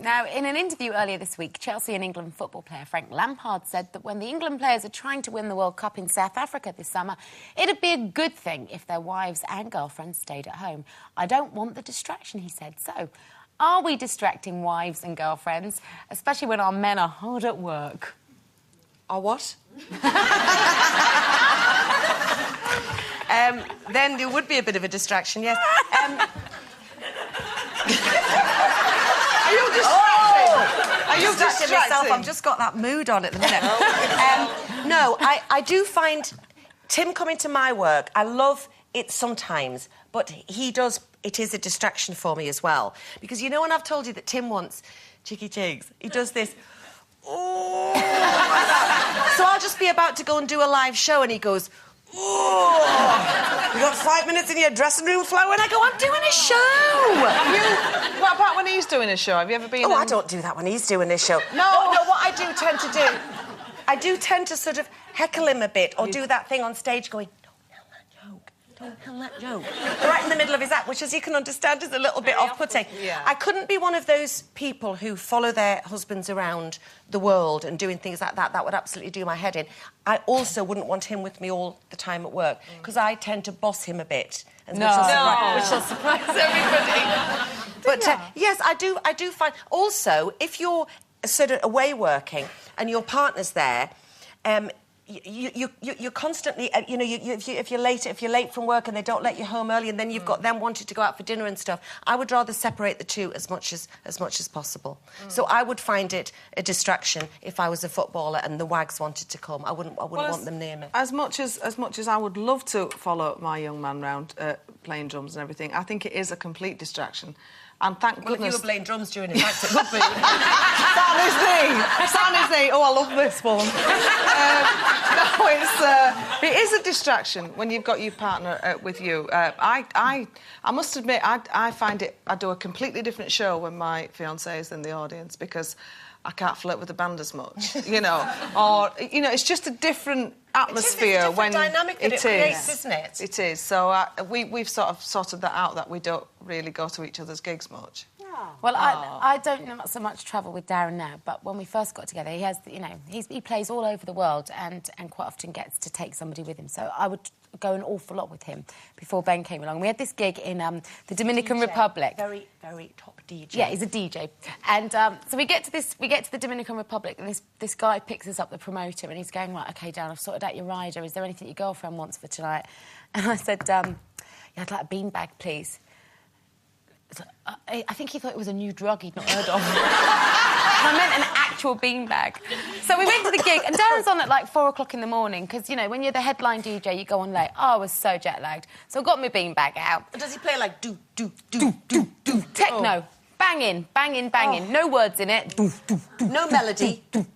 Now, in an interview earlier this week, Chelsea and England football player Frank Lampard said that when the England players are trying to win the World Cup in South Africa this summer, it'd be a good thing if their wives and girlfriends stayed at home. I don't want the distraction, he said. So, are we distracting wives and girlfriends, especially when our men are hard at work? Our what? Then there would be a bit of a distraction, yes. Are you distracting? Are you distracting myself? I've just got that mood on at the minute. No, I do find Tim coming to my work, I love it sometimes, but it is a distraction for me as well. Because you know when I've told you that Tim wants cheeky cheeks, he does this... Oh, so I'll just be about to go and do a live show and he goes, oh, you got 5 minutes in your dressing room, Flo? And I go, I'm doing a show. What about when he's doing a show? Have you ever been... Oh, I don't do that when he's doing a show. No, what I do tend to do, I do tend to sort of heckle him a bit or do that thing on stage going, don't tell that joke. Right in the middle of his act, which, as you can understand, is a little bit off-putting. Yeah. I couldn't be one of those people who follow their husbands around the world and doing things like that. That would absolutely do my head in. I also wouldn't want him with me all the time at work, because I tend to boss him a bit. Which will surprise everybody. But, yes, I do find... Also, if you're sort of away working and your partner's there... You're constantly, if you're late from work and they don't let you home early, and then you've got them wanting to go out for dinner and stuff. I would rather separate the two as much as possible. So I would find it a distraction if I was a footballer and the wags wanted to come. I wouldn't want them near me. As much as I would love to follow my young man round playing drums and everything, I think it is a complete distration. And thank goodness... if you were playing drums during his act, it would be. Sam is me. Oh, I love this one. No, it is a distraction when you've got your partner with you. I must admit, I find it... I do a completely different show when my fiancé is in the audience, because I can't flirt with the band as much, you know. Or, you know, it's just a different atmosphere when dynamic that it creates, isn't it? It is. So we've sort of sorted that out, that we don't really go to each other's gigs much. Well, I don't so much travel with Darren now, but when we first got together, he has, he plays all over the world and quite often gets to take somebody with him. So I would go an awful lot with him before Ben came along. We had this gig in the Dominican Republic. Very, very top DJ. Yeah, he's a DJ. And so we get to the Dominican Republic, and this guy picks us up, the promoter, and he's going, right, OK, Darren, I've sorted out your rider. Is there anything your girlfriend wants for tonight? And I said, yeah, I'd like a beanbag, please. I think he thought it was a new drug he'd not heard of. I meant an actual beanbag. So we went to the gig, and Darren's on at, like, 4 o'clock in the morning, because, you know, when you're the headline DJ, you go on late. Oh, I was so jet-lagged. So I got my beanbag out. But does he play, like, do? Techno. Banging, banging, banging. Oh. No words in it. No melody. No.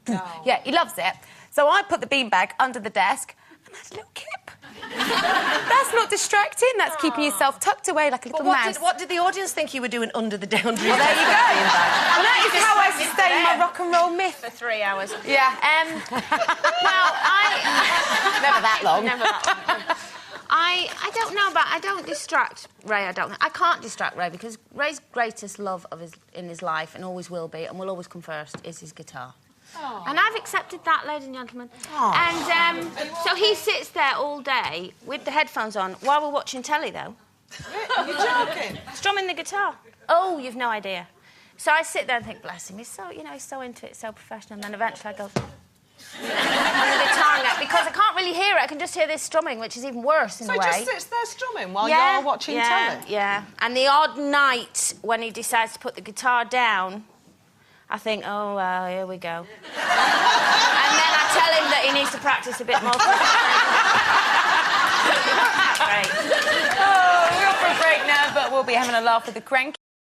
Yeah, he loves it. So I put the beanbag under the desk, and that's a little kip. That's not distracting. That's keeping yourself tucked away like a little mouse. What did the audience think you were doing under the down? Well, there you go. Well, that is how I sustain my rock and roll myth. For 3 hours. Yeah. Well, never that long. Never that long. I don't know, but I don't distract Ray. I can't distract Ray, because Ray's greatest love in his life, and always will be, and will always come first, is his guitar. Oh. And I've accepted that, ladies and gentlemen. Oh. And so he sits there all day with the headphones on while we're watching telly, though. You're joking? Strumming the guitar. Oh, you've no idea. So I sit there and think, bless him, he's so, he's so into it, so professional. And then eventually I go... and the guitar neck, because I can't really hear it. I can just hear this strumming, which is even worse in a way. So he just sits there strumming while you're watching telly? Yeah. And the odd night when he decides to put the guitar down... I think, oh, well, here we go. And then I tell him that he needs to practice a bit more. Great. Oh, we're off for a break now, but we'll be having a laugh with the crank.